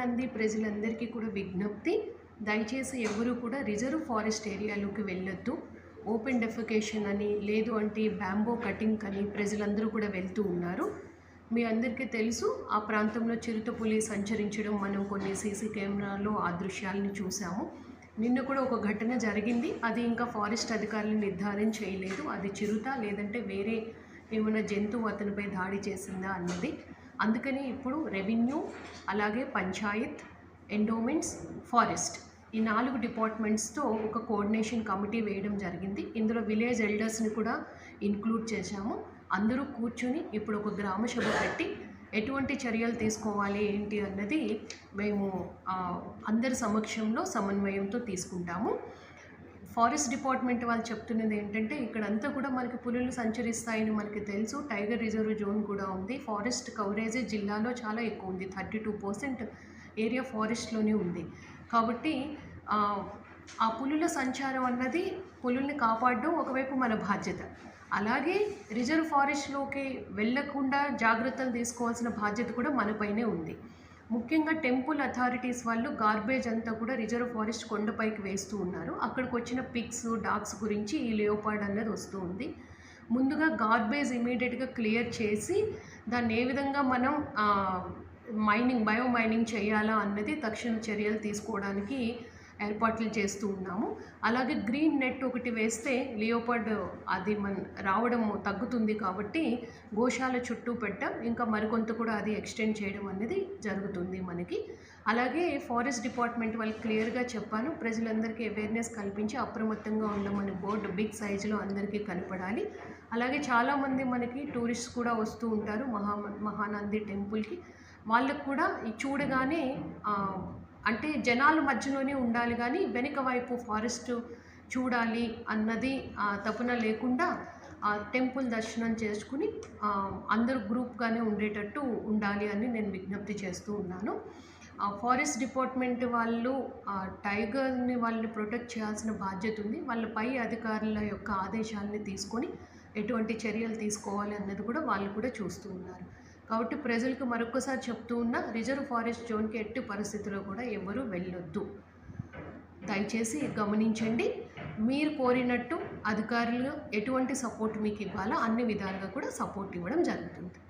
మహానంది ప్రజలందరికీ కూడా విజ్ఞప్తి, దయచేసి ఎవరు కూడా రిజర్వ్ ఫారెస్ట్ ఏరియాలోకి వెళ్ళొద్దు. ఓపెన్ డెఫికేషన్ అని, లేదు అంటే బ్యాంబో కటింగ్ అని ప్రజలందరూ కూడా వెళ్తూ ఉన్నారు. మీ అందరికీ తెలుసు, ఆ ప్రాంతంలో చిరుతపులి సంచరించడం మనం కొన్ని సీసీ కెమెరాలో ఆ దృశ్యాలను చూసాము. నిన్న కూడా ఒక ఘటన జరిగింది. అది ఇంకా ఫారెస్ట్ అధికారులు నిర్ధారణ చేయలేదు, అది చిరుత లేదంటే వేరే ఏమైనా జంతువు అతనిపై దాడి చేసిందా అన్నది. అందుకని ఇప్పుడు రెవెన్యూ, అలాగే పంచాయత్, ఎండోమెంట్స్, ఫారెస్ట్ ఈ 4 డిపార్ట్మెంట్స్తో ఒక కోఆర్డినేషన్ కమిటీ వేయడం జరిగింది. ఇందులో విలేజ్ ఎల్డర్స్ని కూడా ఇంక్లూడ్ చేశాము. అందరూ కూర్చుని ఇప్పుడు ఒక గ్రామ సభ పెట్టి ఎటువంటి చర్యలు తీసుకోవాలి ఏంటి అన్నది మేము అందరి సమక్షంలో సమన్వయంతో తీసుకుంటాము. ఫారెస్ట్ డిపార్ట్మెంట్ వాళ్ళు చెప్తున్నది ఏంటంటే, ఇక్కడంతా కూడా మనకి పులులు సంచరిస్తాయని మనకి తెలుసు. టైగర్ రిజర్వ్ జోన్ కూడా ఉంది. ఫారెస్ట్ కవరేజ్ జిల్లాలో చాలా ఎక్కువ ఉంది. 32% ఏరియా ఫారెస్ట్లోనే ఉంది. కాబట్టి ఆ పులుల సంచారం అన్నది పులుల్ని కాపాడడం ఒకవైపు మన బాధ్యత. అలాగే రిజర్వ్ ఫారెస్ట్లోకి వెళ్ళకుండా జాగ్రత్తలు తీసుకోవాల్సిన బాధ్యత కూడా మనపైనే ఉంది. ముఖ్యంగా టెంపుల్ అథారిటీస్ వాళ్ళు గార్బేజ్ అంతా కూడా రిజర్వ్ ఫారెస్ట్ కొండపైకి వేస్తూ ఉన్నారు. అక్కడికి వచ్చిన పిగ్స్, డాగ్స్ గురించి ఈ లేయోపార్డ్ అన్నది వస్తూ ఉంది. ముందుగా గార్బేజ్ ఇమీడియట్గా క్లియర్ చేసి దాన్ని ఏ విధంగా మనం బయో మైనింగ్ చేయాలా అన్నది తక్షణ చర్యలు తీసుకోవడానికి ఏర్పాట్లు చేస్తూ ఉన్నాము. అలాగే గ్రీన్ నెట్ ఒకటి వేస్తే లియోపార్డ్ అది రావడం తగ్గుతుంది కాబట్టి గోశాల చుట్టూ పెట్టాం. ఇంకా మరికొంత కూడా అది ఎక్స్టెండ్ చేయడం అనేది జరుగుతుంది మనకి. అలాగే ఫారెస్ట్ డిపార్ట్మెంట్ వాళ్ళకి క్లియర్గా చెప్పాను, ప్రజలందరికీ అవేర్నెస్ కల్పించి అప్రమత్తంగా ఉండమని బోర్డు బిగ్ సైజులో అందరికీ కనపడాలి. అలాగే చాలామంది మనకి టూరిస్ట్ కూడా వస్తూ ఉంటారు మహానంది టెంపుల్కి. వాళ్ళకు కూడా చూడగానే అంటే జనాల మధ్యలోనే ఉండాలి, కానీ వెనుక వైపు ఫారెస్ట్ చూడాలి అన్నది తపన లేకుండా టెంపుల్ దర్శనం చేసుకుని అందరూ గ్రూప్గానే ఉండేటట్టు ఉండాలి అని నేను విజ్ఞప్తి చేస్తూ ఉన్నాను. ఫారెస్ట్ డిపార్ట్మెంట్ వాళ్ళు టైగర్ని వాళ్ళని ప్రొటెక్ట్ చేయాల్సిన బాధ్యత ఉంది. వాళ్ళ పై అధికారుల యొక్క ఆదేశాలని తీసుకొని ఎటువంటి చర్యలు తీసుకోవాలి అన్నది కూడా వాళ్ళు కూడా చూస్తూ ఉన్నారు. కాబట్టి ప్రజలకు మరొకసారి చెప్తూ ఉన్న, రిజర్వ్ ఫారెస్ట్ జోన్కి ఎట్టి పరిస్థితుల్లో కూడా ఎవరు వెళ్ళొద్దు. దయచేసి గమనించండి. మీరు కోరినట్టు అధికారులు ఎటువంటి సపోర్ట్ మీకు ఇవ్వాలో అన్ని విధాలుగా కూడా సపోర్ట్ ఇవ్వడం జరుగుతుంది.